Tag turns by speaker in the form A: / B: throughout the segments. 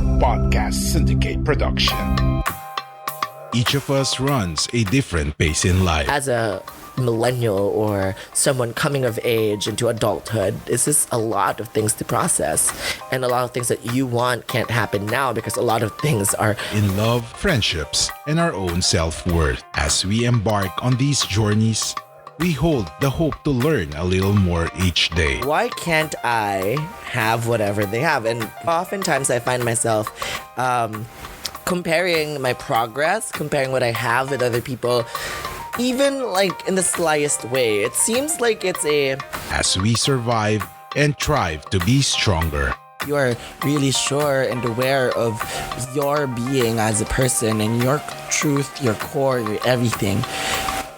A: a podcast syndicate production. Each of us runs a different pace in life.
B: As a millennial or someone coming of age into adulthood, it's just a lot of things to process, and a lot of things that you want can't happen now because a lot of things are
A: In love, friendships, and our own self-worth. As we embark on these journeys, we hold the hope to learn a little more each day.
B: why can't I have whatever they have? And oftentimes I find myself comparing my progress, comparing what I have with other people, even like in the slyest way. It seems like it's
A: As we survive and strive to be stronger.
C: You are really sure and aware of your being as a person and your truth, your core, your everything.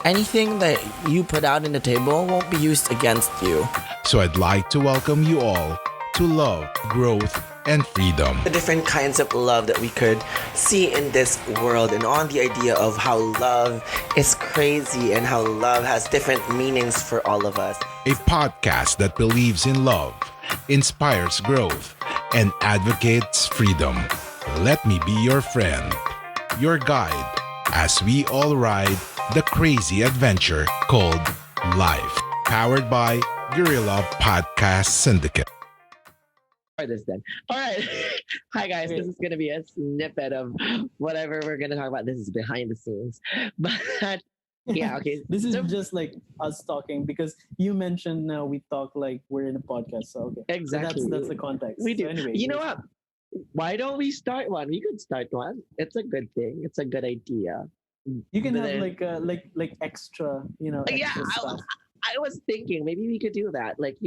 C: Anything that you put out in the table won't be used against you.
A: So I'd like to welcome you all to love, growth, and freedom.
B: the different kinds of love that we could see in this world, and on the idea of how love is crazy and how love has different meanings for all of us.
A: A podcast that believes in love, inspires growth, and advocates freedom. Let me be your friend, your guide, as we all ride the crazy adventure called life. Powered by Guerrilla Podcast Syndicate.
B: For this then. All right. Hi guys. This is gonna be a snippet of whatever we're gonna talk about. This is behind the scenes. But yeah, okay.
D: This is
B: So-
D: just like us talking because you mentioned now we talk like we're in a podcast. So okay,
B: Exactly.
D: So that's the context.
B: We do.
D: So anyway,
B: You know what? Why don't we start one? We could start one. It's a good thing. It's a good idea.
D: You can
B: But
D: have
B: then-
D: like extra,
B: Yeah,
D: extra stuff.
B: I was thinking maybe we could do that. Like,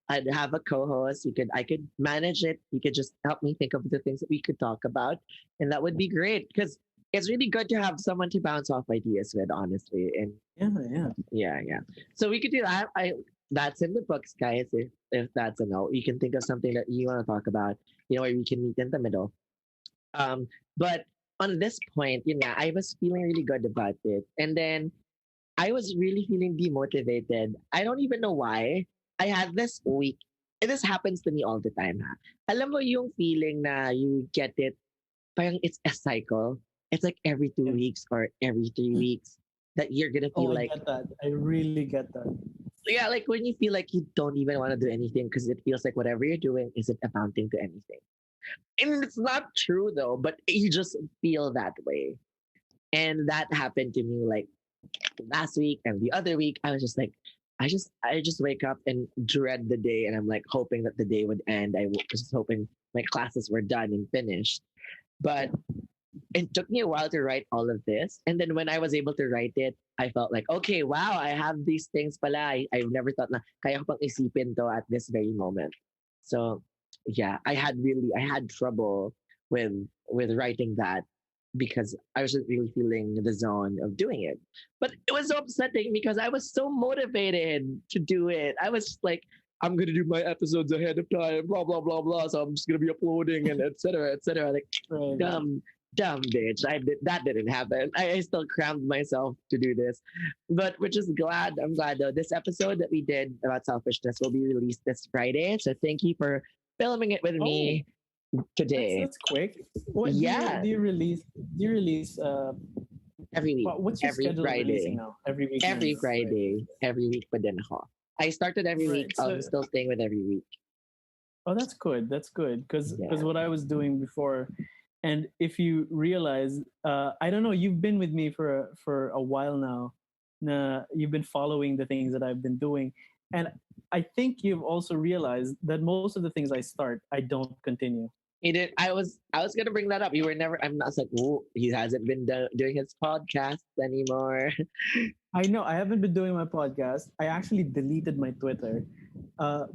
B: I'd have a co-host. I could manage it. You could just help me think of the things that we could talk about, and that would be great because it's really good to have someone to bounce off ideas with, honestly. And
D: Yeah.
B: yeah. So we could do that. That's in the books, guys. If that's a no, you can think of something that you want to talk about. Where we can meet in the middle. But on this point, I was feeling really good about it, and then I was really feeling demotivated. I don't even know why. I had this week, and this happens to me all the time. Ha? Alam mo yung feeling na you get it, parang it's a cycle. It's like every 2
D: Yeah.
B: weeks or every 3 weeks that you're gonna feel
D: Oh,
B: like,
D: I get that. I really get that.
B: yeah, like when you feel like you don't even want to do anything because it feels like whatever you're doing isn't amounting to anything. And it's not true though, but you just feel that way. And that happened to me like last week and the other week. I was just like, I just wake up and dread the day, and I'm like hoping that the day would end. I was just hoping my classes were done and finished. But it took me a while to write all of this. And then when I was able to write it, I felt like, okay, wow, I have these things pala. I've never thought na kaya ko pang isipin to at this very moment. So yeah, I had trouble with writing that because I wasn't really feeling the zone of doing it. But it was so upsetting because I was so motivated to do it. I was just like, I'm gonna do my episodes ahead of time, blah blah blah blah. So I'm just gonna be uploading and etc. etc. Like
D: Right.
B: dumb bitch. That didn't happen. I still crammed myself to do this, but I'm glad though. This episode that we did about selfishness will be released this Friday. So thank you for filming it with me today.
D: That's quick. What
B: Yeah.
D: do you release? Do you release?
B: Every week.
D: What's your
B: every
D: schedule
B: Friday.
D: releasing now? Every week.
B: Every Friday. Every week pa din ako. I started every
D: Right,
B: week. I'm
D: so-
B: still staying with every week.
D: Oh, that's good. That's good because
B: Yeah.
D: what I was doing before, and if you realize, I don't know, you've been with me for a while now. You've been following the things that I've been doing, and I think you've also realized that most of the things I start, I don't continue.
B: He did. I was gonna bring that up. You were never. I'm not like, oh, he hasn't been doing his podcast anymore.
D: I know I haven't been doing my podcast. I actually deleted my Twitter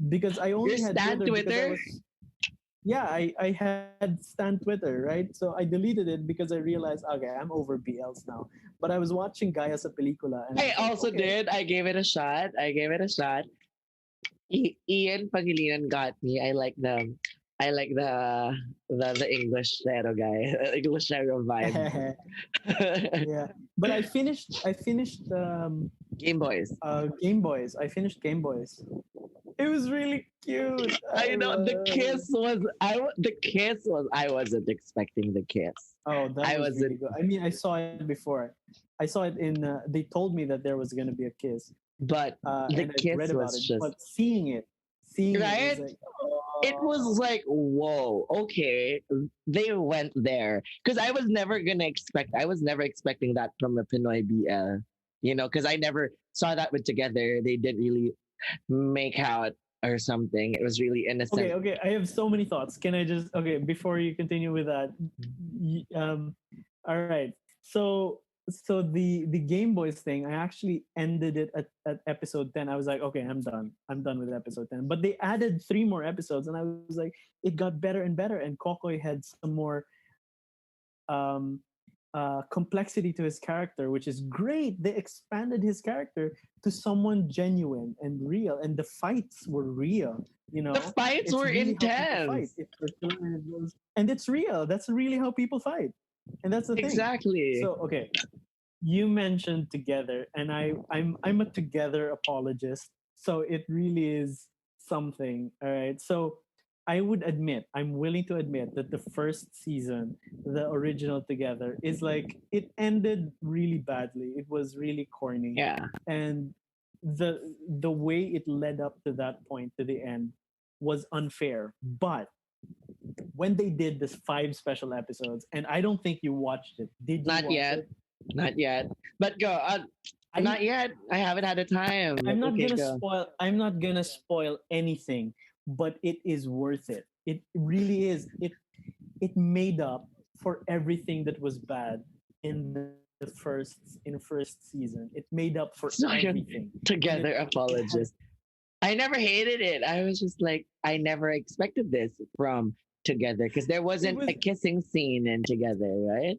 D: because I only
B: Your
D: had
B: stan
D: because I
B: Twitter?
D: was- yeah, I had Stan Twitter, right? So I deleted it because I realized, okay, I'm over BLs now. But I was watching Gaya sa pelikula. And
B: I
D: was like,
B: also
D: okay.
B: did. I gave it a shot. Ian Pangilinan got me. I like them. I like the English Shero guy, English Shero vibe.
D: Yeah, but I finished
B: Game Boys.
D: Game Boys. I finished Game Boys. It was really cute.
B: I know the kiss was the kiss was I wasn't expecting the kiss.
D: Oh, that
B: I
D: was really
B: wasn't,
D: good. I mean, I saw it before. I saw it in. They told me that there was gonna be a kiss,
B: but the
D: and I read
B: kiss
D: about
B: was
D: it.
B: just
D: But seeing it was
B: right.
D: like,
B: It was
D: oh,
B: like, whoa, okay, they went there because I was never expecting that from a Pinoy BL, because I never saw that with together. They didn't really make out or something. It was really
D: okay,
B: innocent.
D: okay. I have so many thoughts. Can I just okay before you continue with that? All right. So the Game Boys thing, I actually ended it at episode 10. I was like, okay, I'm done. I'm done with episode 10. But they added three more episodes, and I was like, it got better and better. And Kokoy had some more um, complexity to his character, which is great. They expanded his character to someone genuine and real, and the fights were real. You
B: The
D: know,
B: fights
D: it's
B: were
D: really how people fight.
B: intense.
D: And it's real. That's really how people fight, and that's the thing.
B: Exactly.
D: So okay, you mentioned together, and I'm a together apologist. So it really is something. All right. So I would admit, I'm willing to admit that the first season, the original Together, is like it ended really badly. It was really corny,
B: Yeah.
D: and the way it led up to that point to the end was unfair. But when they did this five special episodes, and I don't think you watched it. Did you
B: Not
D: watch
B: yet.
D: it?
B: Not yet. But go.
D: I'm
B: Not yet. I haven't had the time.
D: I'm
B: But
D: not
B: okay,
D: gonna
B: go.
D: spoil. I'm not gonna spoil anything, but it is worth it. It really is. It made up for everything that was bad in the first season. It made up for
B: So
D: everything, and
B: together
D: it had
B: apologist. I never hated it. I was just like, I never expected this from Together because there
D: it
B: wasn't
D: was.
B: a kissing scene in Together, right?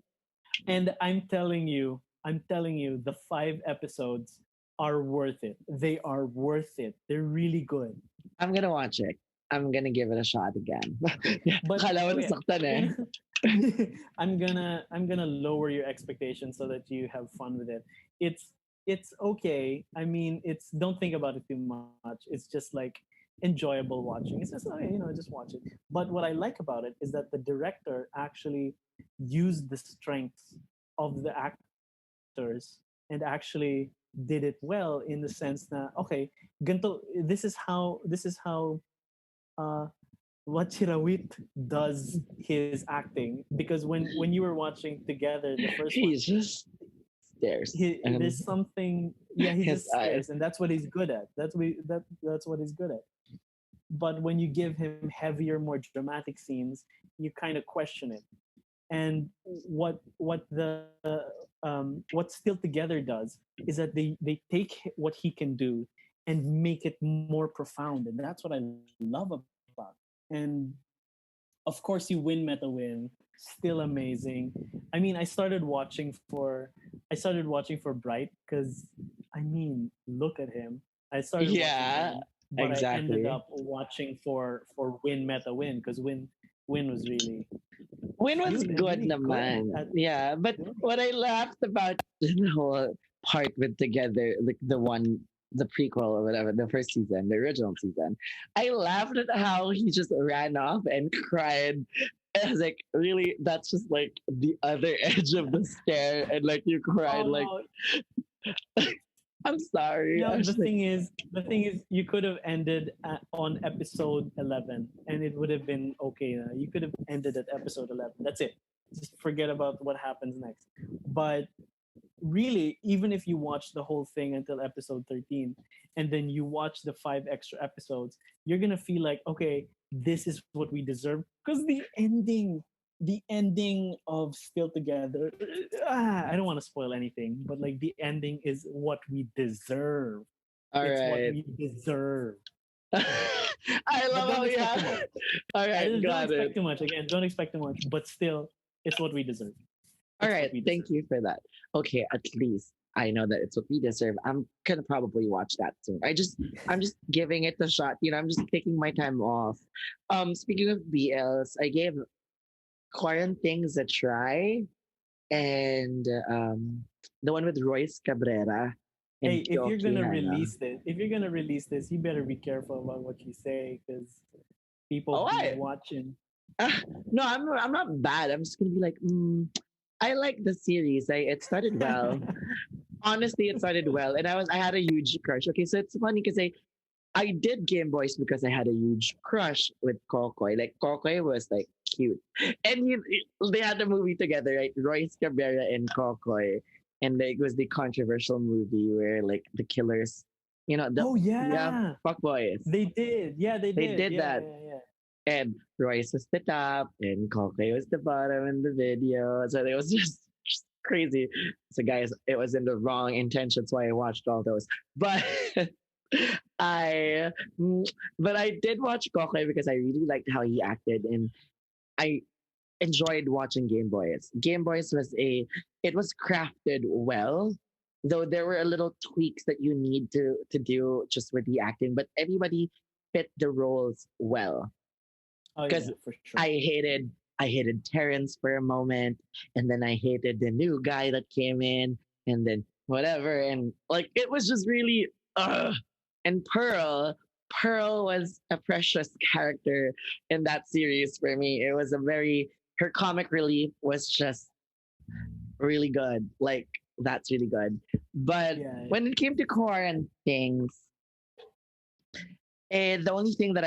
D: And I'm telling you, the five episodes are worth it. They are worth it. They're really good.
B: I'm gonna watch it. I'm gonna give it a shot again.
D: But
B: Kala mo
D: okay,
B: nasaktan
D: I'm
B: eh.
D: gonna I'm gonna lower your expectations so that you have fun with it. It's okay. I mean, it's don't think about it too much. It's just like enjoyable watching. It's just okay, just watch it. But what I like about it is that the director actually used the strengths of the actors and actually did it well in the sense that okay, ganito, this is how uh what Chirawit does his acting, because when you were watching together the first one,
B: He just stares and
D: there's something, yeah, he
B: his
D: just
B: eyes.
D: stares, and that's what he's good at. That's what he's good at. But when you give him heavier, more dramatic scenes, you kind of question it. And what Still Together does is that they take what he can do and make it more profound, and that's what I love about it. And of course, you win meta win, still amazing. I mean, I started watching for Bright because I mean, look at him. I started watching for
B: Yeah,
D: him, but I ended
B: exactly.
D: up watching for Win Meta Win because Win was really
B: Win was
D: cute and
B: good
D: really good
B: naman.
D: at
B: Yeah, but
D: doing it.
B: what I laughed about the whole part with Together, the prequel or whatever, the first season, the original season, I laughed at how he just ran off and cried. I was like, really? That's just like the other edge of the stair, and like you cried.
D: Oh
B: Like,
D: no,
B: I'm sorry. I was
D: the
B: just like,
D: thing is, you could have ended on episode 11, and it would have been okay. You could have ended at episode 11. That's it. Just forget about what happens next. But really, even if you watch the whole thing until episode 13, and then you watch the five extra episodes, you're gonna feel like, okay, this is what we deserve. Because the ending of Still Together, I don't want to spoil anything, but like the ending is what we deserve.
B: all
D: It's what
B: right.
D: we deserve.
B: I
D: But
B: love
D: don't
B: how you
D: expect too
B: have.
D: much.
B: All
D: I
B: right,
D: don't
B: got it.
D: expect too much. Again, don't expect too much. But still, it's what we deserve.
B: All
D: It's
B: right,
D: what we
B: thank
D: deserve.
B: you for that. Okay, at least I know that it's what we deserve. I'm gonna probably watch that soon. I'm just giving it a shot. I'm just taking my time off. Speaking of BLs, I gave Quarantines a try, and the one with Royce Cabrera
D: Hey,
B: and Kyoki Hana.
D: if you're gonna release this, you better be careful about what you say because people
B: Oh,
D: be
B: I
D: watching.
B: no, I'm not bad. I'm just gonna be like, I like the series. It started well. Honestly, it started well, and I had a huge crush. Okay, so it's funny because I did Game Boys because I had a huge crush with Kokoy. Like Kokoy was like cute, and they had the movie together, right? Royce Cabrera and Kokoy, and it was the controversial movie where like the killers, the
D: Oh
B: yeah,
D: yeah,
B: fuck boys.
D: they did. Yeah, they
B: They
D: did.
B: did
D: Yeah,
B: that,
D: yeah, yeah.
B: and Royce was the top, and Kokoy was the bottom in the video. So it was just crazy. So guys, it was in the wrong intentions why I watched all those, but. I mm, but I did watch Kokoy because I really liked how he acted, and I enjoyed watching Game Boys. Game Boys it was crafted well, though there were a little tweaks that you need to do just with the acting, but everybody fit the roles well.
D: Oh yeah,
B: Because
D: for sure.
B: I hated Terrence for a moment, and then I hated the new guy that came in, and then whatever, and like it was just really and Pearl was a precious character in that series for me. It was a very her comic relief was just really good. Like that's really good. But
D: Yeah,
B: when it came to core things, and the only thing that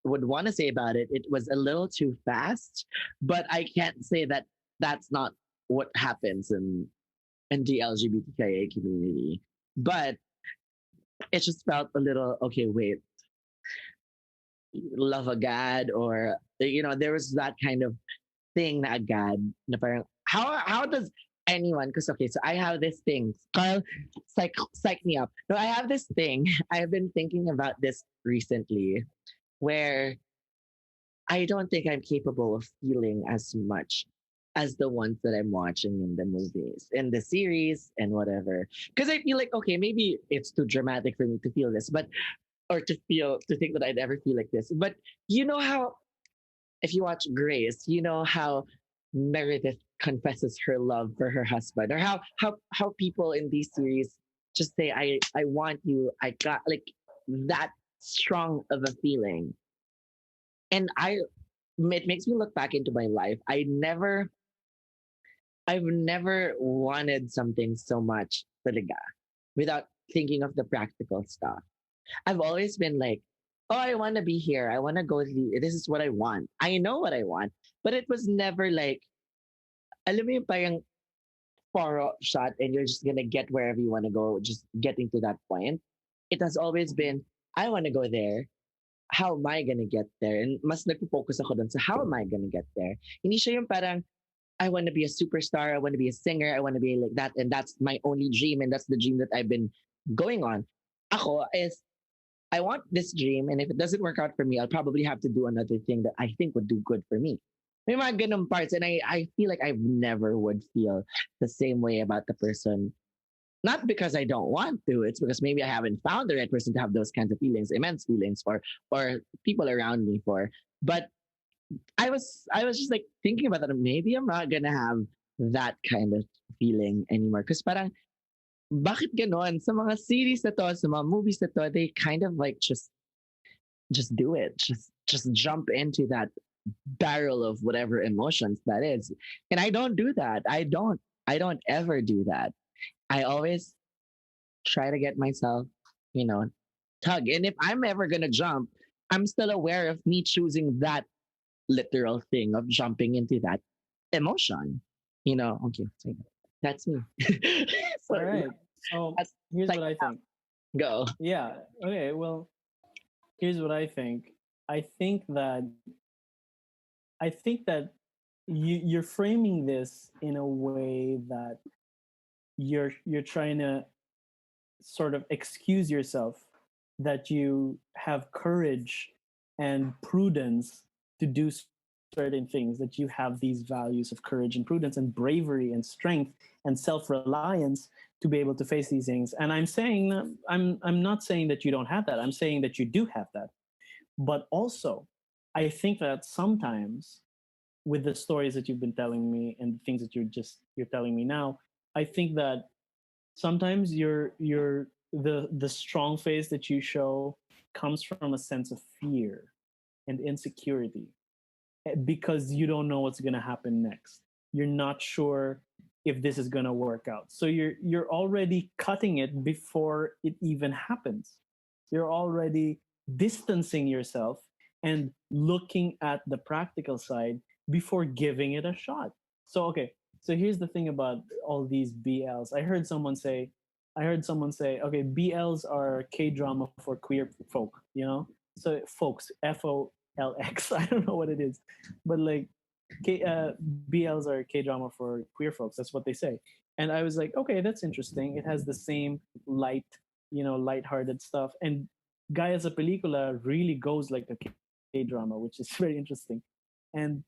B: would want to say about it, it was a little too fast. But I can't say that that's not what happens in the LGBTQIA community. But it just felt a little okay. Wait, love a god, or there was that kind of thing na agad. Na parang, how does anyone? Because okay, so I have this thing. Carl, psych me up. No, I have this thing. I've been thinking about this recently, where I don't think I'm capable of feeling as much as the ones that I'm watching in the movies, in the series, and whatever. Because I feel like, okay, maybe it's too dramatic for me to feel this, but, or to think that I'd ever feel like this. But you know how, if you watch Grace, you know how Meredith confesses her love for her husband, or how people in these series just say, I want you, I got like that strong of a feeling. And it makes me look back into my life. I've never wanted something so much talaga without thinking of the practical stuff. I've always been like, oh, I want to be here. I want to go. This is what I want. I know what I want, but it was never like, alam mo yung parang far shot, and you're just gonna get wherever you want to go. Just getting to that point. It has always been, I want to go there. How am I gonna get there? And mas nagpo-focus ako dun sa how am I gonna get there? Hindi siya yung parang, I want to be a superstar. I want to be a singer. I want to be like that. And that's my only dream. And that's the dream that I've been going on. Ako is, I want this dream. And if it doesn't work out for me, I'll probably have to do another thing that I think would do good for me. May mga ganun parts. And I feel like I never would feel the same way about the person. Not because I don't want to, it's because maybe I haven't found the right person to have those kinds of feelings, immense feelings, or people around me for. But I was just like thinking about that. Maybe I'm not gonna have that kind of feeling anymore. Because parang, bakit ganon? Sa mga series na to, sa mga movies na to, they kind of like just do it. Just jump into that barrel of whatever emotions that is. And I don't do that. I don't ever do that. I always try to get myself, you know, tug. And if I'm ever gonna jump, I'm still aware of me choosing that literal thing of jumping into that emotion. Okay, so that's me. So
D: All right. So
B: that's
D: here's
B: like
D: what I think.
B: go.
D: Yeah. Okay. Well, here's what I think. I think that you're framing this in a way that you're trying to sort of excuse yourself that you have courage and prudence to do certain certain things, that you have these values of courage and prudence and bravery and strength and self-reliance to be able to face these things. And I'm saying, I'm not saying that you don't have that. I'm saying that you do have that. But also, I think that sometimes with the stories that you've been telling me and the things that you're telling me now, I think that sometimes the strong face that you show comes from a sense of fear and insecurity, because you don't know what's going to happen next. You're not sure if this is going to work out. So you're already cutting it before it even happens. You're already distancing yourself and looking at the practical side before giving it a shot. So okay, so here's the thing about all these BLs. I heard someone say, okay, BLs are K drama for queer folk, you know? So folks, FOLX, I don't know what it is, but like BLs are K drama for queer folks. That's what they say. And I was like, okay, that's interesting. It has the same light, light-hearted stuff. And Gaya sa Pelikula really goes like a K drama, which is very interesting. And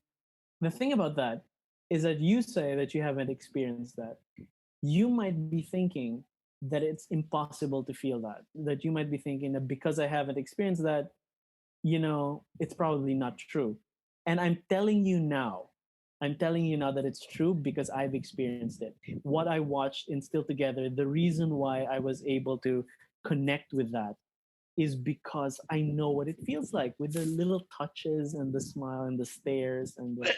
D: the thing about that is that you say that you haven't experienced that. You might be thinking that it's impossible to feel that. That you might be thinking that because I haven't experienced that, it's probably not true. And I'm telling you now that it's true because I've experienced it. What I watched in Still Together, the reason why I was able to connect with that is because I know what it feels like with the little touches and the smile and the stares and the.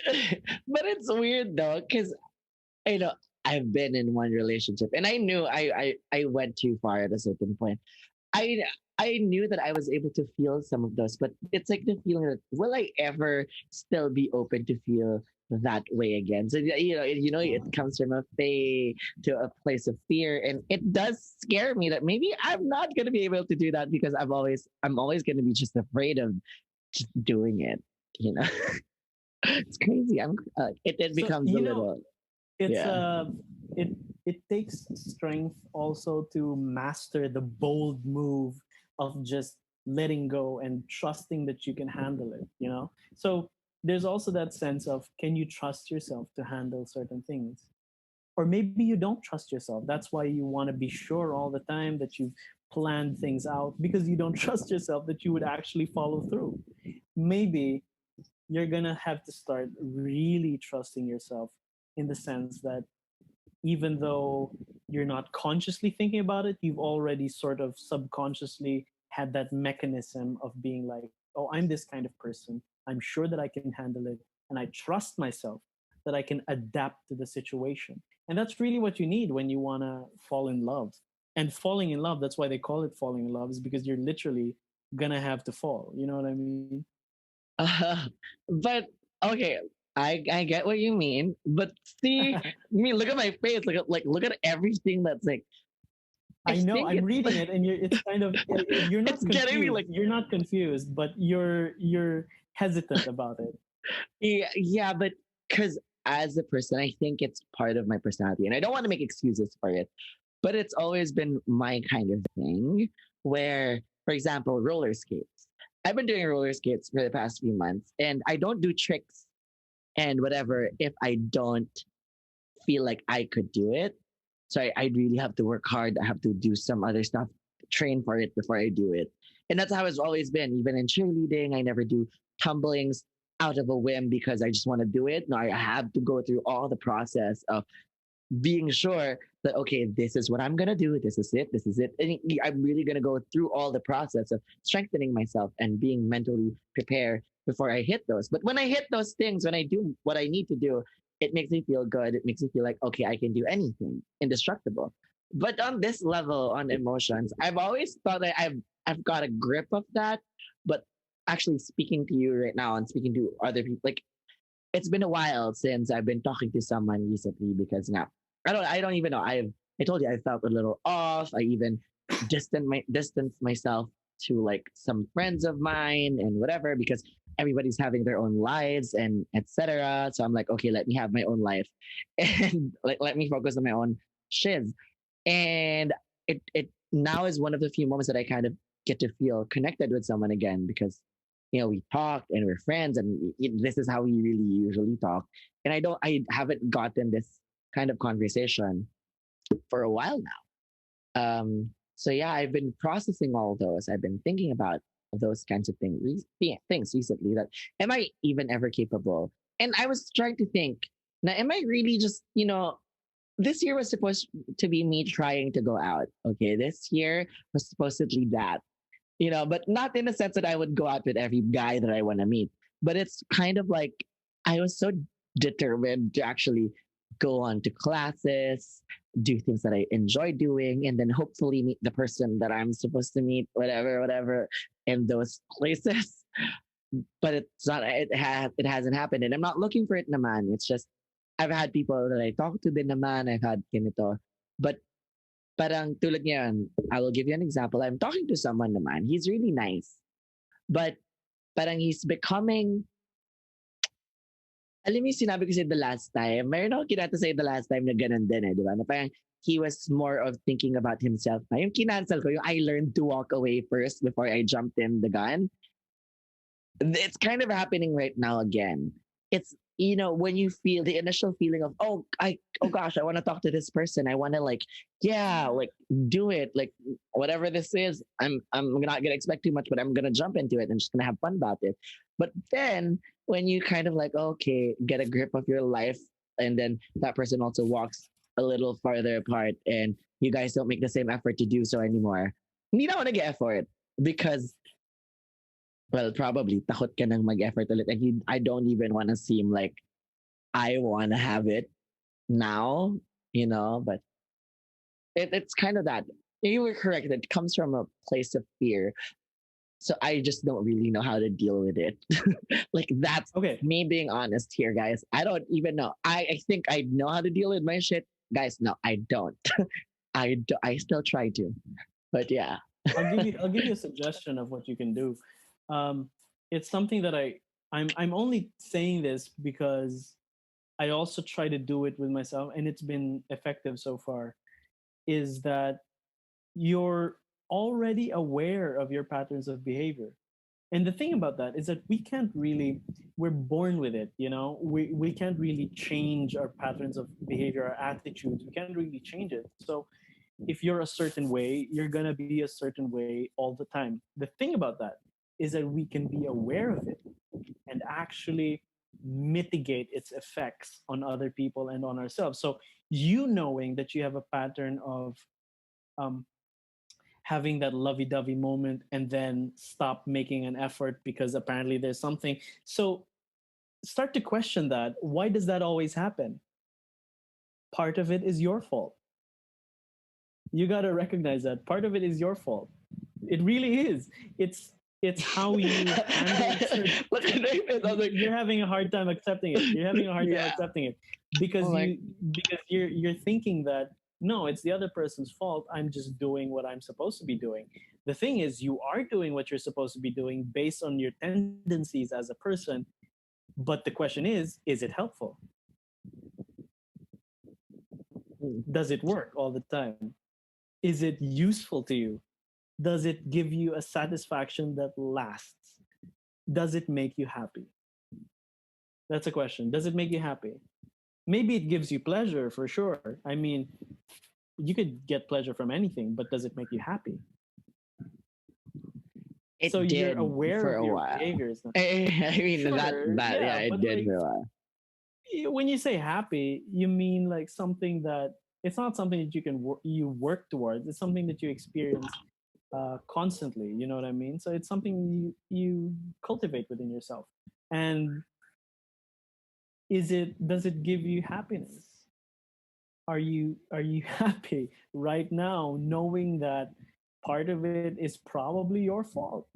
B: But it's weird though, because you know I've been in one relationship, and I knew I went too far at a certain point. I I knew that I was able to feel some of those, but it's like the feeling that will I ever still be open to feel that way again? So it comes from a faith to a place of fear, and it does scare me that maybe I'm not gonna be able to do that because I'm always gonna be just afraid of just doing it. You know, it's crazy. It
D: So
B: becomes a little
D: it's
B: yeah.
D: it it takes strength also to master the bold move of just letting go and trusting that you can handle it. So there's also that sense of, can you trust yourself to handle certain things? Or maybe you don't trust yourself. That's why you want to be sure all the time that you've planned things out, because you don't trust yourself that you would actually follow through. Maybe you're gonna have to start really trusting yourself, in the sense that even though you're not consciously thinking about it, you've already sort of subconsciously had that mechanism of being like, oh, I'm this kind of person. I'm sure that I can handle it. And I trust myself that I can adapt to the situation. And that's really what you need when you want to fall in love. And falling in love, that's why they call it falling in love, is because you're literally going to have to fall. You know what I mean?
B: Uh, but okay, I get what you mean. But see, look at my face. Look at everything that's like. I
D: I know
B: think
D: I'm
B: it's
D: reading it, and it's kind of, you're
B: it's
D: not
B: getting me
D: confused.
B: like
D: You're not confused, but you're hesitant about it.
B: yeah, but because as a person, I think it's part of my personality, and I don't want to make excuses for it. But it's always been my kind of thing. Where, for example, roller skates. I've been doing roller skates for the past few months, and I don't do tricks and whatever if I don't feel like I could do it. So I really have to work hard. I have to do some other stuff, train for it before I do it. And that's how it's always been. Even in cheerleading, I never do tumblings out of a whim because I just want to do it. No, I have to go through all the process of being sure that okay, this is what I'm gonna do. This is it. This is it. And I'm really gonna go through all the process of strengthening myself and being mentally prepared before I hit those. But when I hit those things, when I do what I need to do, it makes me feel good. It makes me feel like okay, I can do anything, indestructible. But on this level, on emotions, I've always thought that I've got a grip of that. But actually, speaking to you right now and speaking to other people, like it's been a while since I've been talking to someone recently because now I don't even know. I told you I felt a little off. I even distanced myself to like some friends of mine and whatever because everybody's having their own lives and etc. So I'm like, okay, let me have my own life and like let me focus on my own shiz. And it now is one of the few moments that I kind of get to feel connected with someone again because we talked and we're friends, and this is how we really usually talk. And I haven't gotten this kind of conversation for a while now. So yeah, I've been processing all those. I've been thinking about those kinds of things recently. That am I even ever capable? And I was trying to think, now, am I really just, this year was supposed to be me trying to go out. Okay, this year was supposedly that, but not in the sense that I would go out with every guy that I want to meet. But it's kind of like I was so determined to actually go on to classes, do things that I enjoy doing, and then hopefully meet the person that I'm supposed to meet, whatever, whatever, in those places. But it's not. It hasn't happened, and I'm not looking for it, naman. It's just I've had people that I talk to din naman. I've had kinito, but parang tulad ngayon, I will give you an example. I'm talking to someone naman. He's really nice, but parang he's becoming. Alam mo yung sinabi ko sa'yo the last time, mayroon ako kinata sa'yo the last time na ganun din di ba? Na parang he was more of thinking about himself na. Yung kinancel ko, yung I learned to walk away first before I jumped in the gun. It's kind of happening right now again. It's when you feel the initial feeling of oh gosh, I want to talk to this person. I want to like do it, like whatever this is. I'm not gonna expect too much, but I'm gonna jump into it and just gonna have fun about it. But then when you kind of like okay, get a grip of your life, and then that person also walks a little farther apart, and you guys don't make the same effort to do so anymore. Hindi na ako nag-effort because well, probably takot ka nang mag-effort ulit. And I don't even want to seem like I want to have it now, but it's kind of that. You were correct. It comes from a place of fear. So I just don't really know how to deal with it. Like that's
D: Okay.
B: me being honest here, guys. I don't even know. I think I know how to deal with my shit. Guys, no, I don't. I still try to. But yeah.
D: I'll give you a suggestion of what you can do. It's something that I'm only saying this because I also try to do it with myself, and it's been effective so far. Is that you're already aware of your patterns of behavior, and the thing about that is that we can't really, we're born with it. We can't really change our patterns of behavior, our attitudes. We can't really change it. So if you're a certain way, you're gonna be a certain way all the time. The thing about that is that we can be aware of it and actually mitigate its effects on other people and on ourselves. So you knowing that you have a pattern of um, having that lovey-dovey moment and then stop making an effort because apparently there's something. So start to question that. Why does that always happen? Part of it is your fault. You got to recognize that part of it is your fault. It really is. It's how you handle certain,
B: Look at David. I was like,
D: you're having a hard time accepting it. You're having a hard time
B: Yeah.
D: accepting it because
B: Oh my-
D: you're thinking that no, it's the other person's fault. I'm just doing what I'm supposed to be doing. The thing is, you are doing what you're supposed to be doing based on your tendencies as a person. But the question is it helpful? Does it work all the time? Is it useful to you? Does it give you a satisfaction that lasts? Does it make you happy? That's a question. Does it make you happy? Maybe it gives you pleasure for sure. I mean, you could get pleasure from anything, but does it make you happy?
B: It
D: So you're
B: did
D: aware
B: for
D: of
B: a
D: your
B: while.
D: behaviors.
B: I mean
D: Sure,
B: that
D: yeah,
B: it
D: but
B: did
D: like,
B: for a while.
D: when you say happy, you mean like something that it's not something that you work towards. It's something that you experience constantly. You know what I mean? So it's something you cultivate within yourself. And does it give you happiness? Are you happy right now knowing that part of it is probably your fault,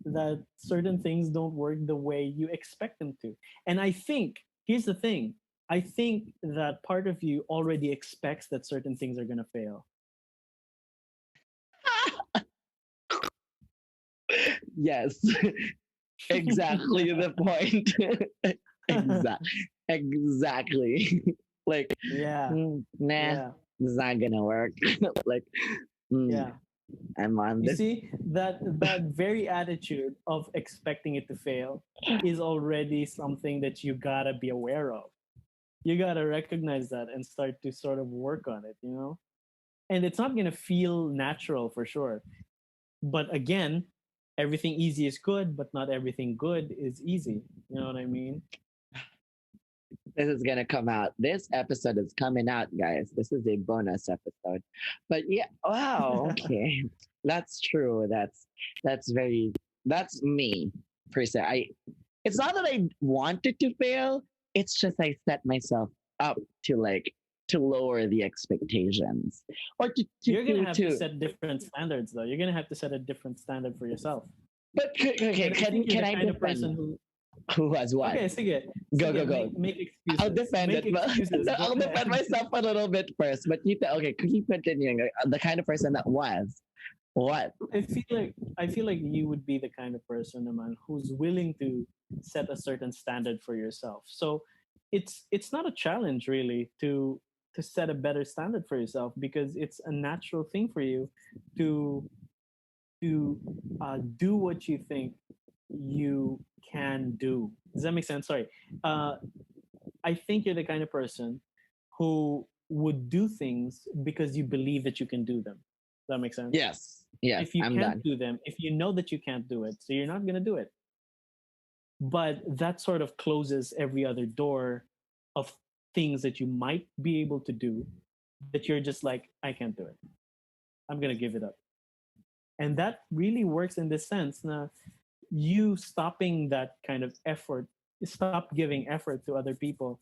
D: that certain things don't work the way you expect them to? And I think here's the thing, I think that part of you already expects that certain things are going to fail.
B: Yes, exactly the point. Exactly. Like,
D: Yeah,
B: nah,
D: yeah,
B: this is not gonna work. Like, mm,
D: yeah.
B: I'm on
D: You
B: this.
D: see, that very attitude of expecting it to fail is already something that you gotta be aware of. You gotta recognize that and start to sort of work on it, you know? And it's not gonna feel natural for sure. But again, everything easy is good, but not everything good is easy. You know what I mean?
B: This is gonna come out. This episode is coming out, guys. This is a bonus episode. But yeah, wow, okay. That's true. That's very that's me per se. It's not that I wanted to fail, it's just I set myself up to like to lower the expectations. Or
D: You're gonna have to
B: to
D: set different standards though. You're gonna have to set a different standard for yourself.
B: but okay,
D: And I think you're
B: can
D: the
B: I
D: kind of
B: defend
D: person who
B: who has what?
D: okay, sige,
B: Go, go,
D: sige,
B: go.
D: make
B: I'll
D: excuses.
B: defend
D: Make
B: it, but
D: excuses. Go
B: I'll defend
D: ahead.
B: myself a little bit first. But okay, keep continuing. The kind of person that was what?
D: I feel like you would be the kind of person, man, who's willing to set a certain standard for yourself. So it's not a challenge really to set a better standard for yourself because it's a natural thing for you to do what you think you can do. Does that make sense? Sorry. Uh, I think you're the kind of person who would do things because you believe that you can do them. Does that make sense?
B: Yes, yes,
D: If you
B: I'm
D: can't
B: done.
D: do them, if you know that you can't do it, so you're not going to do it. But that sort of closes every other door of things that you might be able to do that you're just like, I can't do it. I'm going to give it up. And that really works in this sense. Now, you stopping that kind of effort, stop giving effort to other people.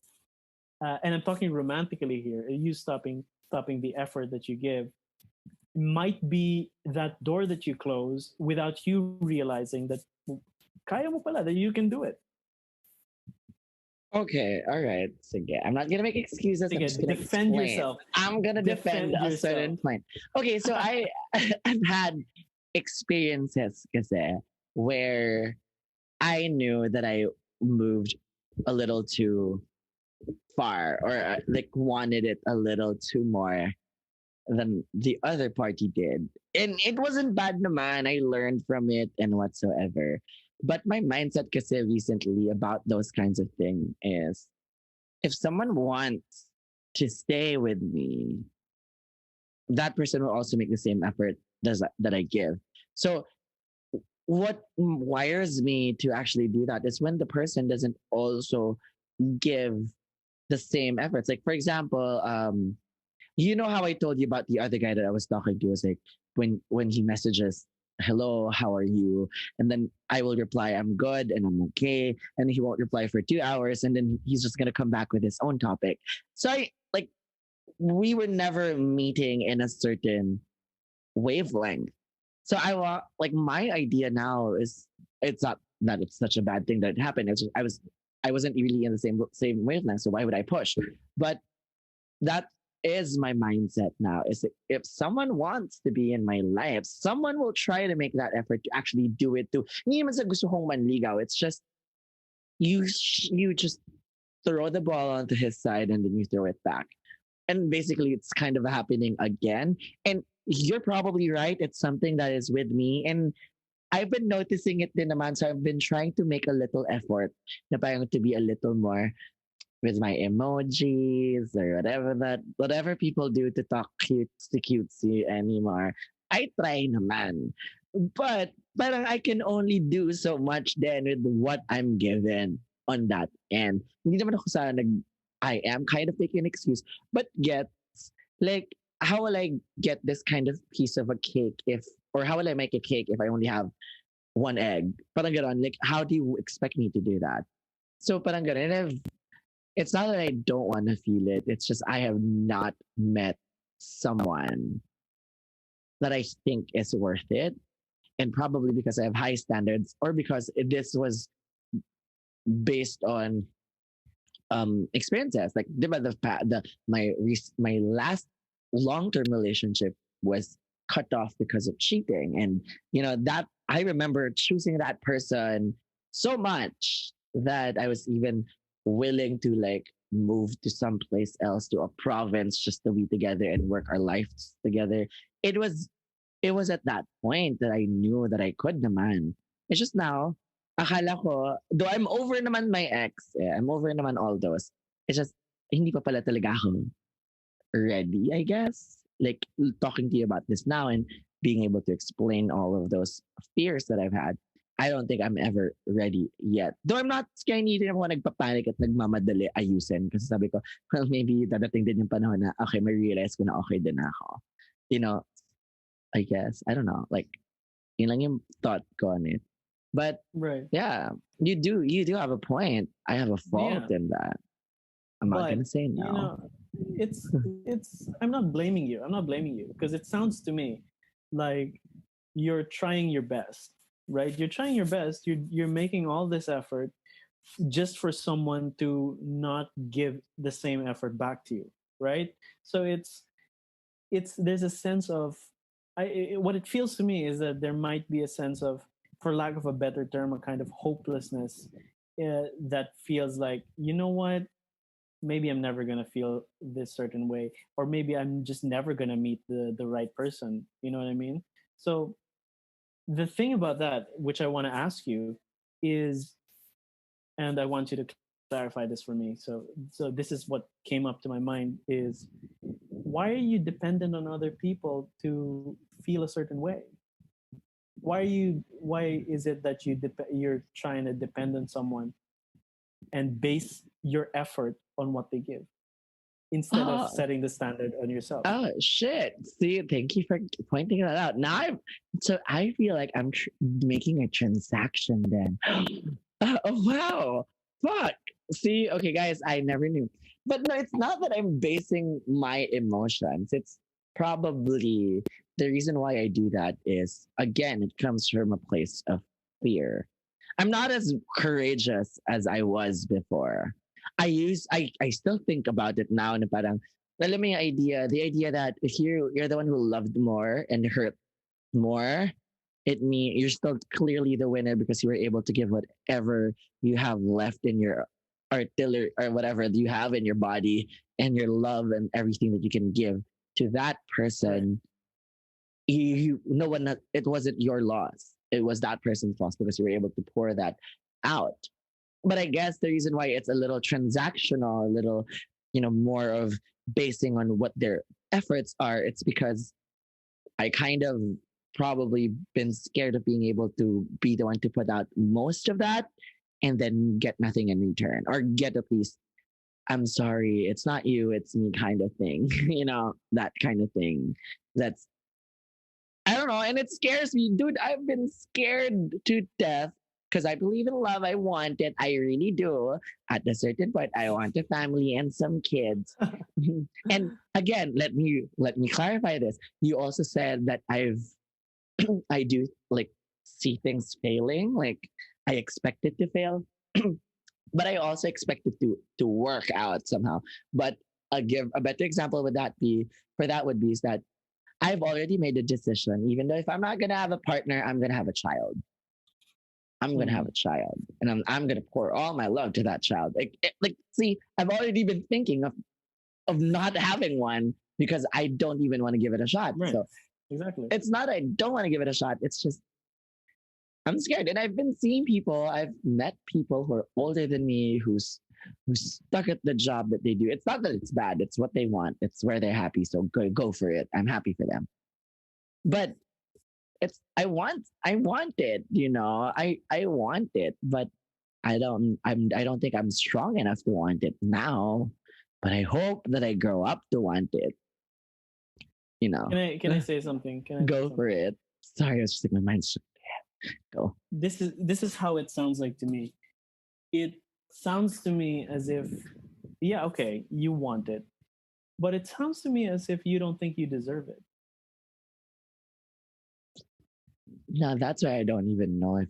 D: And I'm talking romantically here. You stopping the effort that you give might be that door that you close without you realizing that kaya mo pala, that you can do it.
B: Okay, all right. So yeah, I'm not gonna make excuses. I'm
D: Sige,
B: just gonna
D: defend
B: explain.
D: yourself.
B: I'm gonna defend
D: Defend
B: a certain
D: yourself.
B: point. Okay, so I've had experiences kasi, where I knew that I moved a little too far or like wanted it a little too more than the other party did. And it wasn't bad naman. I learned from it and whatsoever. But my mindset kasi recently about those kinds of things is if someone wants to stay with me, that person will also make the same effort that I give. So what wires me to actually do that is when the person doesn't also give the same efforts. Like for example, you know how I told you about the other guy that I was talking to was like when he messages, hello, how are you? And then I will reply, I'm good and I'm okay. And he won't reply for 2 hours and then he's just gonna come back with his own topic. So I like we were never meeting in a certain wavelength. So I want like my idea now is it's not that it's such a bad thing that it happened. It's just, I wasn't really in the same wavelength. So why would I push? But that is my mindset now. Is if someone wants to be in my life, someone will try to make that effort to actually do it too. Hindi naman sa gusto kong manligaw. It's just you just throw the ball onto his side and then you throw it back. And basically it's kind of happening again. And you're probably right. It's something that is with me. And I've been noticing it din naman. So I've been trying to make a little effort na parang to be a little more with my emojis or whatever people do to talk cutesy anymore. I try naman. But parang I can only do so much then with what I'm given on that end. Hindi naman ako sa I am kind of making an excuse, but like how will I get this kind of piece of a cake if or how will I make a cake if I only have one egg? Parang ganon. Like how do you expect me to do that? So parang ganon. And it's not that I don't want to feel it. It's just I have not met someone that I think is worth it. And probably because I have high standards or because this was based on experiences. Like my last long-term relationship was cut off because of cheating. And that I remember choosing that person so much that I was even willing to like move to someplace else to a province just to be together and work our lives together. It was it was at that point that I knew that I could naman. It's just now, akala ko, though I'm over naman my ex, I'm over naman all those. It's just, hindi pa pala talaga ako ready, I guess. Like talking to you about this now and being able to explain all of those fears that I've had. I don't think I'm ever ready yet. Though I'm not scared, hindi rin ako nagpapanik at nagmamadali ayusin. Kasi sabi ko, well, maybe dadating din yung panahon na, okay, may realize ko na okay din ako. You know, I guess. I don't know. Like, yun lang yung thought ko on it. But
D: Right.
B: yeah, you do have a point. I have a fault
D: Yeah.
B: in that. I'm not
D: But
B: gonna say
D: you
B: no.
D: know, it's. I'm not blaming you. I'm not blaming you because it sounds to me like you're trying your best, right? You're trying your best. You're making all this effort just for someone to not give the same effort back to you, right? So it's there's a sense of what it feels to me is that there might be a sense of, for lack of a better term, a kind of hopelessness that feels like, you know what, maybe I'm never gonna feel this certain way, or maybe I'm just never gonna meet the right person. You know what I mean? So the thing about that, which I want to ask you, is, and I want you to clarify this for me. So this is what came up to my mind is, why are you dependent on other people to feel a certain way? Why is it that you're trying to depend on someone and base your effort on what they give instead of
B: Oh,
D: setting the standard on yourself?
B: oh shit! See, thank you for pointing that out. Now I feel like I'm making a transaction. Then, oh wow, fuck. See, okay, guys, I never knew. But no, it's not that I'm basing my emotions. It's probably the reason why I do that is, again, it comes from a place of fear. I'm not as courageous as I was before. I still think about it now and parang alam mo yung the idea that if you're the one who loved more and hurt more, it means you're still clearly the winner because you were able to give whatever you have left in your artillery or whatever you have in your body and your love and everything that you can give to that
D: Right.
B: person. No one, it wasn't your loss. It was that person's loss because you were able to pour that out. But I guess the reason why it's a little transactional, a little, more of basing on what their efforts are, it's because I kind of probably been scared of being able to be the one to put out most of that and then get nothing in return or get at least, I'm sorry, it's not you, it's me kind of thing, that kind of thing. That's, I don't know. And it scares me. Dude, I've been scared to death because I believe in love. I want it. I really do. At a certain point, I want a family and some kids. And again, let me clarify this. You also said that I do like see things failing. Like I expect it to fail. But I also expect it to work out somehow. But give a better example would be is that I've already made a decision. Even though if I'm not gonna have a partner, I'm gonna have a child. I'm gonna have
D: Hmm.
B: a child, and I'm gonna pour all my love to that child. See, I've already been thinking of not having one because I don't even want to give it a shot.
D: Right.
B: So
D: Exactly.
B: it's not I don't want to give it a shot. It's just I'm scared, and I've been seeing people. I've met people who are older than me who's stuck at the job that they do. It's not that it's bad. It's what they want. It's where they're happy. So go for it. I'm happy for them. But it's I want it, I want it, but I don't think I'm strong enough to want it now. But I hope that I grow up to want it, you know.
D: Can I say something? Can I say
B: Go
D: something?
B: for it. Sorry, I was just like my mind's go.
D: This is how it sounds like to me. It sounds to me as if, yeah, okay, you want it, but it sounds to me as if you don't think you deserve it.
B: Now that's why I don't even know if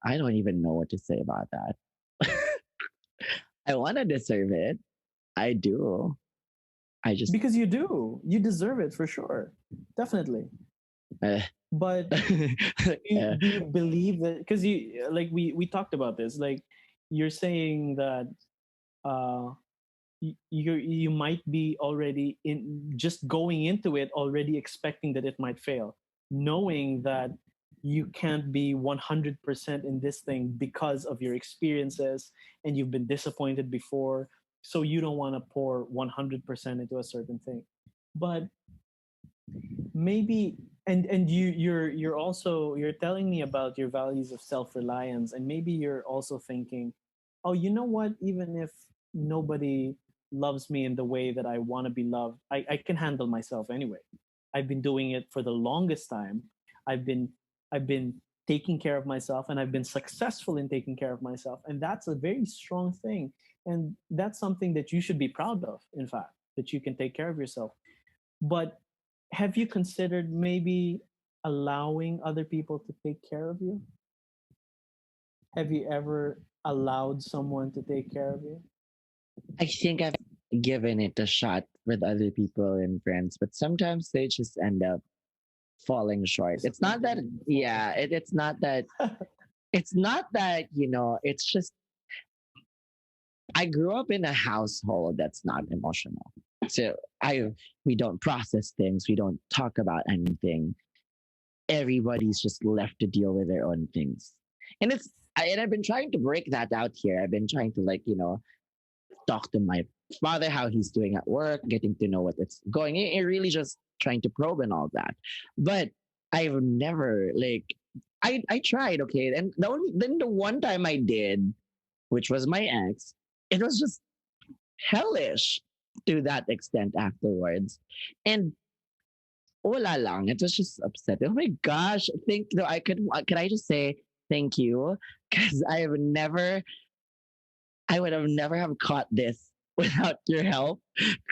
B: I don't even know what to say about that. I want to deserve it. I do. I just
D: Because you do. You deserve it for sure. Definitely.
B: uh,
D: But do you believe that, because you, like, we talked about this, like, you're saying that you might be already in, just going into it already expecting that it might fail, knowing that you can't be 100% in this thing because of your experiences and you've been disappointed before, so you don't want to pour 100% into a certain thing. But maybe, and you're also, you're telling me about your values of self-reliance, and maybe you're also thinking, oh, you know what, even if nobody loves me in the way that I want to be loved, I can handle myself anyway. I've been doing it for the longest time. I've been i've been taking care of myself, and I've been successful in taking care of myself, and that's a very strong thing. And that's something that you should be proud of, in fact, that you can take care of yourself. But have you considered maybe allowing other people to take care of you? Have you ever allowed someone to take care of you?
B: I think I've given it a shot with other people and friends, but sometimes they just end up falling short. It's not
D: Disappointed
B: that,
D: in you, falling
B: yeah,
D: short.
B: it's not that, it's just I grew up in a household that's not emotional. So I we don't process things, we don't talk about anything. Everybody's just left to deal with their own things. And I've been trying to break that out here. I've been trying to talk to my father how he's doing at work, getting to know what it's going. Really just trying to probe and all that. But I've never I tried, okay, and the one time I did, which was my ex, it was just hellish to that extent afterwards. And wala lang, it was just upsetting. Oh my gosh, think no, could I just say thank you? Because I would have never have caught this without your help.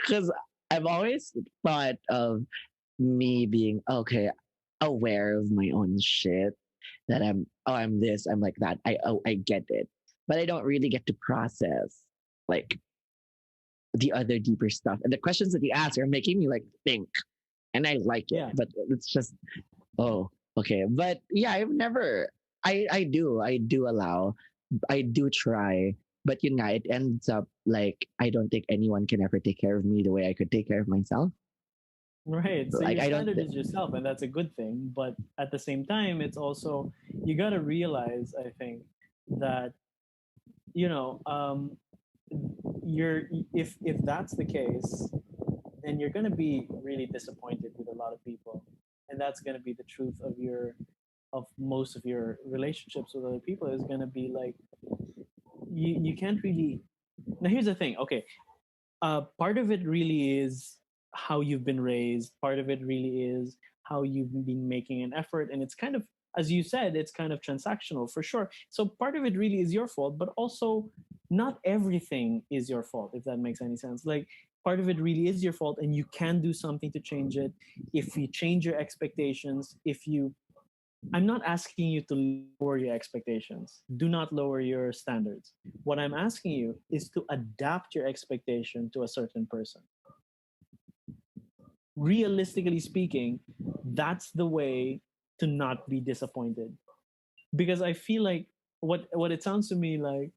B: Because I've always thought of me being okay, aware of my own shit. That I'm this, I'm like that. I get it, but I don't really get to process like the other deeper stuff. And the questions that you ask are making me think, and I like it.
D: Yeah.
B: But it's just oh okay. But yeah, I've never. I do allow. I do try, but it ends up I don't think anyone can ever take care of me the way I could take care of myself.
D: Right. So
B: Like
D: your
B: I don't.
D: standard is yourself, and that's a good thing. But at the same time, it's also, you got to realize, I think, that, you know, you're, if that's the case, then you're going to be really disappointed with a lot of people, and that's going to be the truth of most of your relationships with other people, is going to be like, you can't really. Now here's the thing. Okay, part of it really is how you've been raised. Part of it really is how you've been making an effort, and it's kind of, as you said, it's kind of transactional for sure. So part of it really is your fault, but also not everything is your fault, if that makes any sense. Like, part of it really is your fault, and you can do something to change it. If you change your expectations, if you, I'm not asking you to lower your expectations. Do not lower your standards. What I'm asking you is to adapt your expectation to a certain person. Realistically speaking, that's the way to not be disappointed. Because I feel like, what it sounds to me like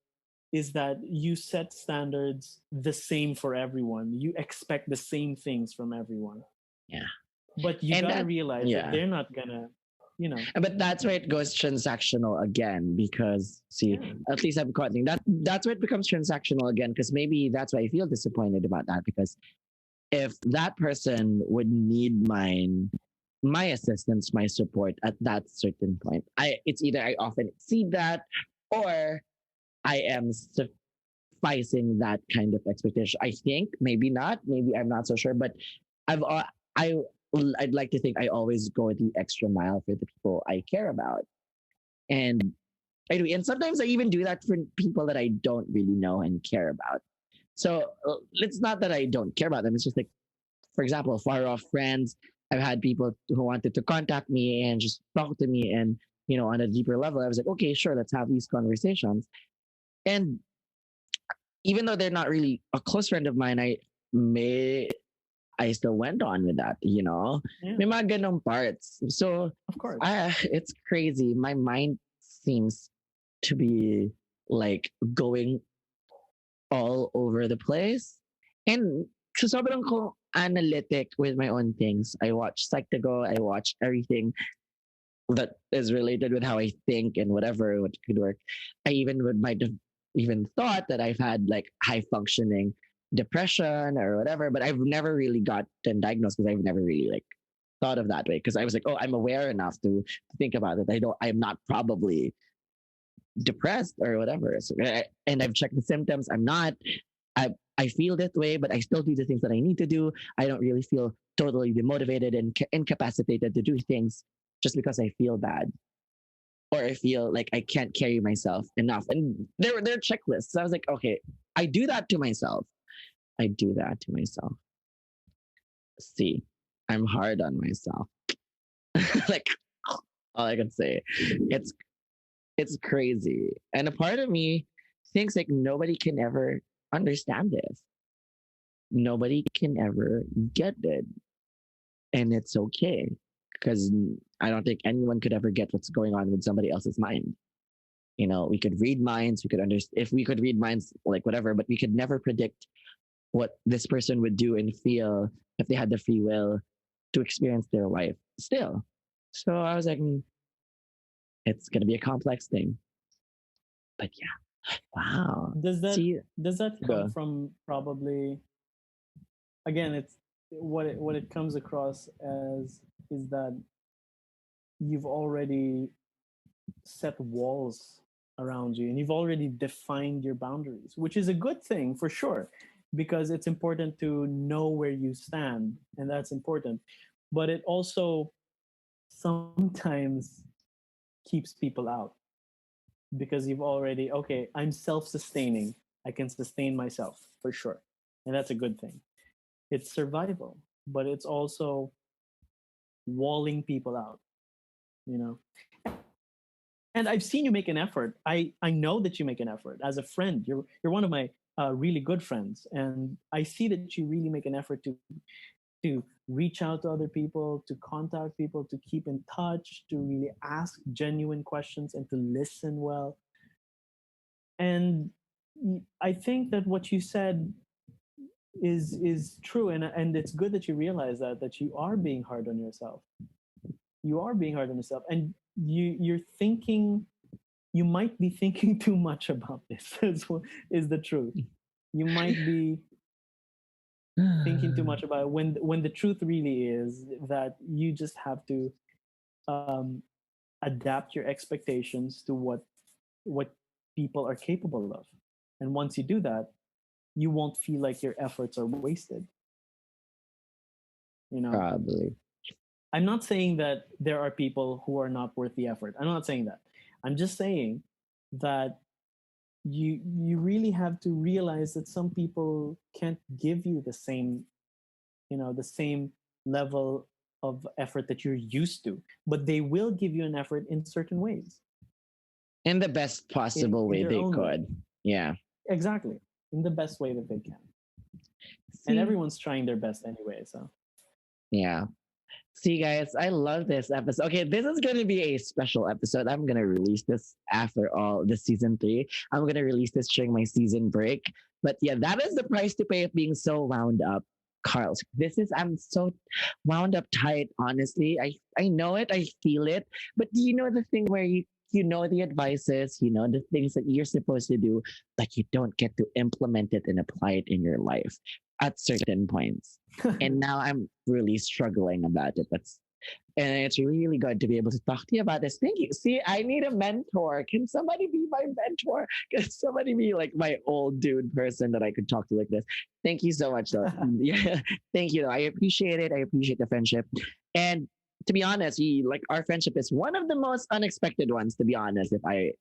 D: is that you set standards the same for everyone. You expect the same things from everyone.
B: Yeah,
D: But you
B: and
D: got to
B: that
D: realize that
B: yeah.
D: they're not going to, you know.
B: But that's where it goes transactional again because see,
D: Yeah.
B: at least I'm caught that's where it becomes transactional again because maybe that's why I feel disappointed about that because if that person would need my assistance, my support at that certain point, it's either I often exceed that or I am sufficing that kind of expectation. I think maybe not, maybe I'm not so sure, but I've I I'd like to think I always go the extra mile for the people I care about. And I do. And sometimes I even do that for people that I don't really know and care about. So it's not that I don't care about them. It's just like, for example, far off friends. I've had people who wanted to contact me and just talk to me. And, on a deeper level, I was like, okay, sure, let's have these conversations. And even though they're not really a close friend of mine, may I still went on with that.
D: Yeah,
B: May mga ganong parts. So
D: of course.
B: it's crazy. My mind seems to be going all over the place. And so sobrang analytic with my own things. I watch Psych2Go. I watch everything that is related with how I think and whatever what could work. I even would might have even thought that I've had like high functioning depression or whatever, but I've never really gotten diagnosed because I've never really like thought of that way because I was like, oh, I'm aware enough to think about it. I'm not probably depressed or whatever. And I've checked the symptoms. I'm not. I feel that way, but I still do the things that I need to do. I don't really feel totally demotivated and incapacitated to do things just because I feel bad or I feel like I can't carry myself enough. And there are checklists. So I was like, okay, I do that to myself. I do that to myself. See, I'm hard on myself. Like all I can say. It's it's crazy. And a part of me thinks like nobody can ever understand this. Nobody can ever get it. And it's okay. Because I don't think anyone could ever get what's going on with somebody else's mind. You know, we could read minds, we could understand if we could read minds, like whatever, but we could never predict what this person would do and feel if they had the free will to experience their life still. So I was like, it's gonna be a complex thing. But yeah. Wow.
D: Does that
B: See,
D: does that come
B: go.
D: from probably, again, it's what it comes across as is that you've already set walls around you and you've already defined your boundaries, which is a good thing for sure, because it's important to know where you stand, and that's important. But it also sometimes keeps people out because you've already, okay, I'm self sustaining. I can sustain myself for sure. And that's a good thing. It's survival, but it's also walling people out, you know? And I've seen you make an effort. I know that you make an effort as a friend. You're one of my really good friends, and I see that you really make an effort to reach out to other people, to contact people, to keep in touch, to really ask genuine questions, and to listen well. And I think that what you said is true, and it's good that you realize that you are being hard on yourself. You are being hard on yourself, and you're thinking, you might be thinking too much about this. Is the truth. You might be thinking too much about it when the truth really is that you just have to um, adapt your expectations to what people are capable of, and once you do that, you won't feel like your efforts are wasted. You know,
B: Probably.
D: I'm not saying that there are people who are not worth the effort. I'm not saying that. I'm just saying that you really have to realize that some people can't give you the same, the same level of effort that you're used to, but they will give you an effort in certain ways,
B: In the best possible
D: in
B: way
D: their
B: they
D: own way.
B: could. Yeah.
D: Exactly, in the best way that they can. And
B: See?
D: everyone's trying their best anyway, so
B: Yeah. See, guys, I love this episode. Okay, this is going to be a special episode. I'm going to release this after all the season 3. I'm going to release this during my season break. But yeah, that is the price to pay of being so wound up, Carl. I'm so wound up tight, honestly. I know it, I feel it. But do you know the thing where you know the advices, you know the things that you're supposed to do, but you don't get to implement it and apply it in your life at certain points. And now I'm really struggling about it. And it's really good to be able to talk to you about this. Thank you. See, I need a mentor. Can somebody be my mentor? Can somebody be like my old dude person that I could talk to like this? Thank you so much, though. Yeah, thank you. Though. I appreciate it. I appreciate the friendship. And to be honest, like our friendship is one of the most unexpected ones. To be honest, if I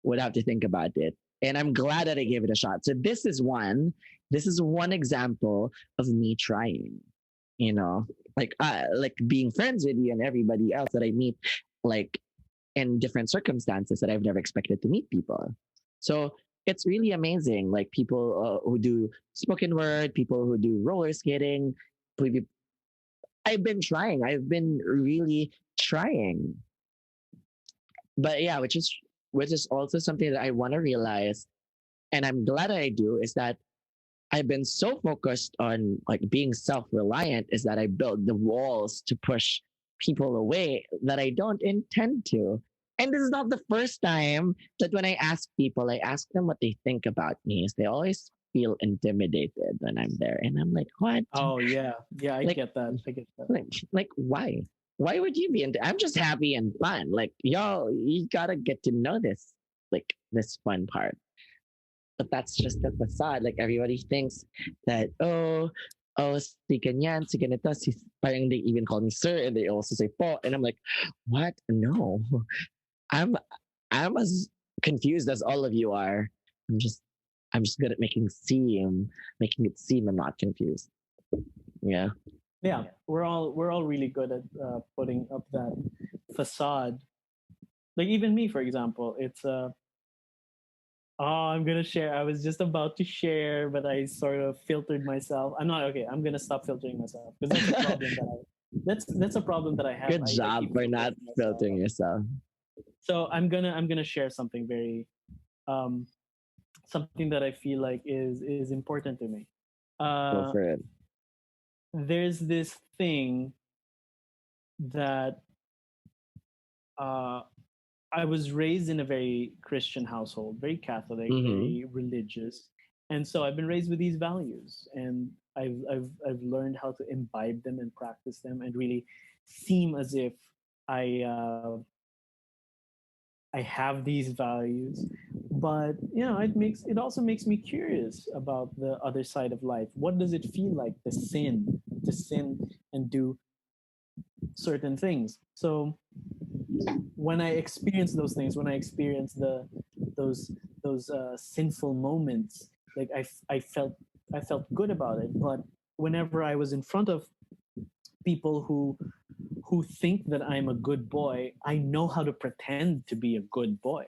B: would have to think about it. And I'm glad that I gave it a shot. So this is one. This is one example of me trying. You know, like being friends with you and everybody else that I meet, like in different circumstances that I've never expected to meet people. So it's really amazing. Like people who do spoken word, people who do roller skating. I've been trying. I've been really trying. But yeah, which is also something that I want to realize, and I'm glad I do, is that I've been so focused on like being self-reliant is that I build the walls to push people away that I don't intend to. And this is not the first time that when I ask people, I ask them what they think about me. Is they always feel intimidated when I'm there, and I'm like, what?
D: Oh yeah, yeah. I
B: Like,
D: get that. I get that.
B: like why? Why would you be into? I'm just happy and fun. Like, y'all, you gotta get to know this, like this fun part. But that's just the facade. Like everybody thinks that si ganyan, si ganito, si parang they even call me sir and they also say po, and I'm like, what? No, I'm I'm as confused as all of you are. I'm just I'm just good at making it seem I'm not confused. Yeah.
D: Yeah, we're all really good at putting up that facade. Like even me, for example, it's oh, I'm gonna share. I was just about to share, but I sort of filtered myself. I'm not okay. I'm gonna stop filtering myself because that's a problem that that's a problem that I have.
B: Good
D: I
B: job
D: keep
B: for not
D: filtering myself.
B: filtering yourself.
D: So I'm gonna share something very um something that I feel like is important to me.
B: Go
D: Uh,
B: for it.
D: there's this thing that uh I was raised in a very Christian household, very Catholic,
B: Mm-hmm.
D: very religious, and so I've been raised with these values, and I've learned how to imbibe them and practice them, and really seem as if I I have these values. But it also makes me curious about the other side of life. What does it feel like to sin and do certain things? So when I experience those things, when I experience those those sinful moments, like I felt good about it. But whenever I was in front of people who think that I'm a good boy, I know how to pretend to be a good boy.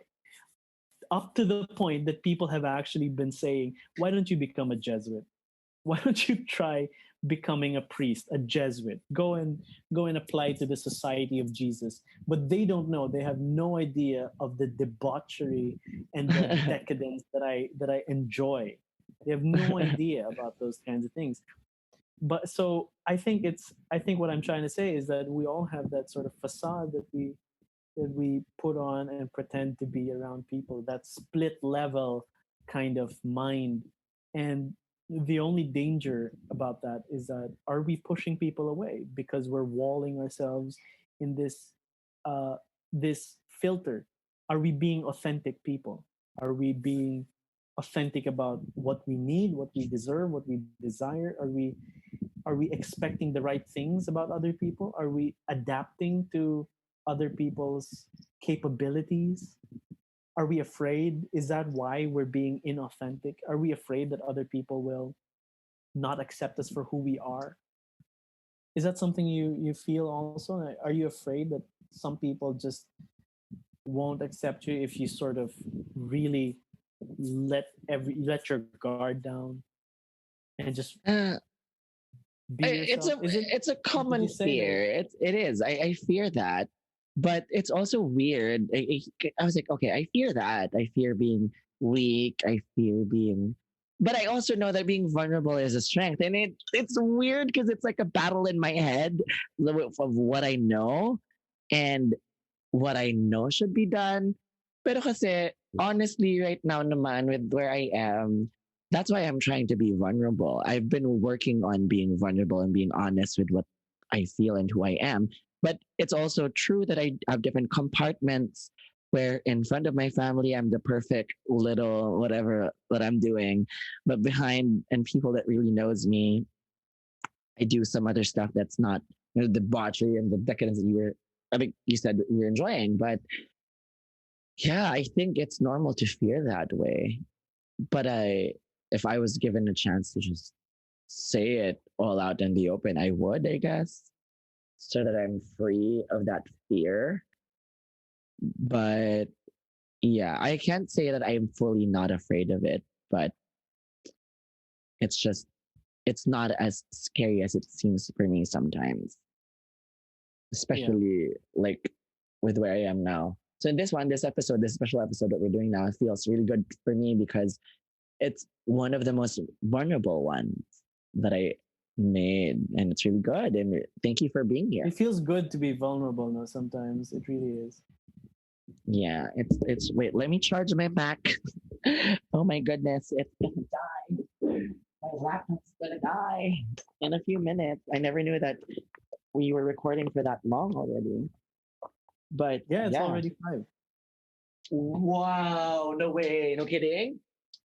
D: Up to the point that people have actually been saying, "Why don't you become a Jesuit? Why don't you try becoming a priest, a Jesuit? Go and apply to the Society of Jesus." But they don't know. They have no idea of the debauchery and the decadence that I enjoy. They have no idea about those kinds of things. But so I think what I'm trying to say is that we all have that sort of facade that we put on and pretend to be around people, that split level kind of mind. And the only danger about that is that, are we pushing people away because we're walling ourselves in uh this filter? Are we being authentic people? Are we being authentic about what we need, what we deserve, what we desire? Are we expecting the right things about other people? Are we adapting to other people's capabilities? Are we afraid? Is that why we're being inauthentic? Are we afraid that other people will not accept us for who we are? Is that something you feel also? Are you afraid that some people just won't accept you if you sort of really let your guard down and just
B: Uh,
D: be yourself? Is it?
B: it's a
D: Would you
B: common
D: say that?
B: fear. It is. I fear that, but it's also weird. I was like, okay, I fear that. I fear being weak. I fear being, but I also know that being vulnerable is a strength, and it's weird because it's like a battle in my head of what I know and what I know should be done. Pero kasi, honestly, right now naman, with where I am, that's why I'm trying to be vulnerable. I've been working on being vulnerable and being honest with what I feel and who I am. But it's also true that I have different compartments where in front of my family, I'm the perfect little whatever that I'm doing. But behind and people that really knows me, I do some other stuff that's not the debauchery and the decadence that I think you said that you're enjoying. But yeah, I think it's normal to fear that way. But if I was given a chance to just say it all out in the open, I would, I guess, so that I'm free of that fear. But yeah, I can't say that I'm fully not afraid of it, but it's just, it's not as scary as it seems for me sometimes,
D: Yeah.
B: especially like with where I am now. So in this one, this episode, this special episode that we're doing now, it feels really good for me because it's one of the most vulnerable ones that I made, and it's really good. And thank you for being here.
D: It feels good to be vulnerable now. Sometimes it really is.
B: Yeah, it's wait, let me charge my Mac. Oh my goodness, it's gonna die. My laptop's gonna die in a few minutes. I never knew that we were recording for that long already. But
D: Yeah, it's
B: yeah.
D: already 5.
B: Wow, no way, no kidding.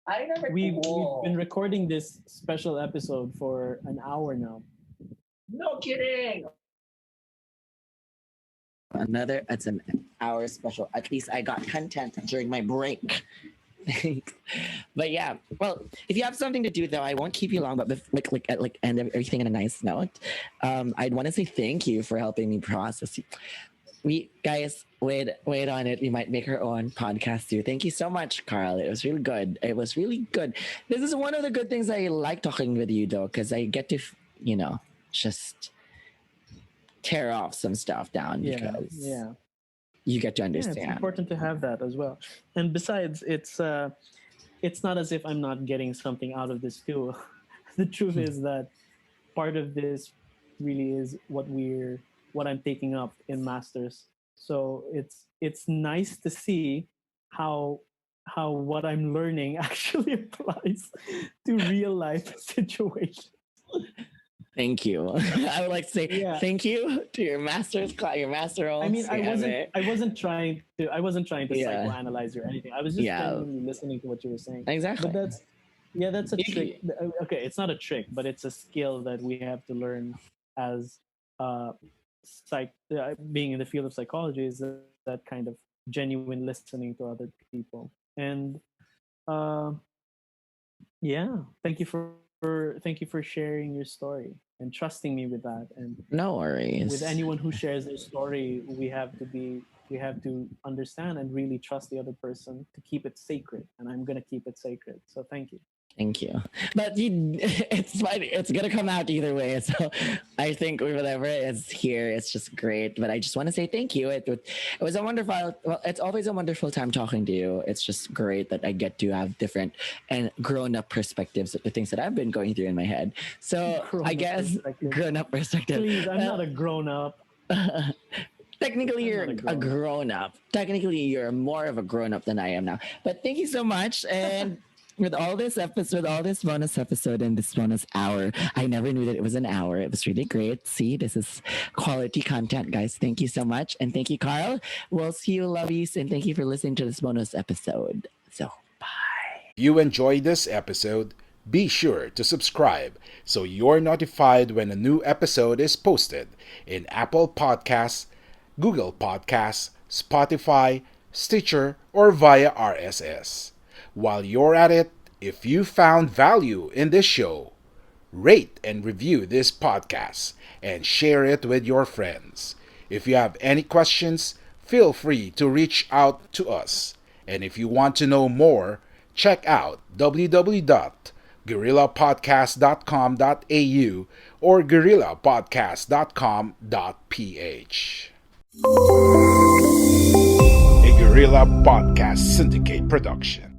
B: I never
D: We've been recording this special episode for an hour now.
B: no kidding. Another, it's an hour special. At least I got content during my break. But yeah, well, if you have something to do though, I won't keep you long. But end everything on a nice note. I'd want to say thank you for helping me process. We guys, wait on it. We might make our own podcast too. Thank you so much, Carl. It was really good. It was really good. This is one of the good things I like talking with you though, because I get to, just tear off some stuff down because you get to understand.
D: Yeah, it's important to have that as well. And besides, it's not as if I'm not getting something out of this too. The truth is that part of this really is what I'm taking up in masters. So it's nice to see how what I'm learning actually applies to real life situations.
B: Thank you. I would like to say thank you to your master's class, your master roles.
D: I mean, I wasn't trying to psychoanalyze you or anything. I was just genuinely listening to what you were saying.
B: Exactly.
D: But that's a trick. Okay, it's not a trick, but it's a skill that we have to learn as being in the field of psychology, is that kind of genuine listening to other people. And thank you for sharing your story and trusting me with that. And
B: no worries.
D: With anyone who shares their story, we have to understand and really trust the other person to keep it sacred. And I'm gonna keep it sacred. So thank you.
B: Thank you. But it's fine. It's going to come out either way. So I think whatever is here, it's just great. But I just want to say thank you. It was a wonderful, well, it's always a wonderful time talking to you. It's just great that I get to have different and grown-up perspectives of the things that I've been going through in my head. So I guess grown-up perspective.
D: Please, I'm not a grown-up.
B: Technically, you're a grown-up. Technically, you're more of a grown-up than I am now. But thank you so much. And with all this bonus episode and this bonus hour, I never knew that it was an hour. It was really great. See, this is quality content, guys. Thank you so much. And thank you, Carl. We'll see you, lovies. And thank you for listening to this bonus episode. So, bye.
A: You enjoyed this episode? Be sure to subscribe so you're notified when a new episode is posted in Apple Podcasts, Google Podcasts, Spotify, Stitcher, or via RSS. While you're at it, if you found value in this show, rate and review this podcast and share it with your friends. If you have any questions, feel free to reach out to us. And if you want to know more, check out www.guerrillapodcast.com.au or guerrillapodcast.com.ph. A Guerrilla Podcast Syndicate production.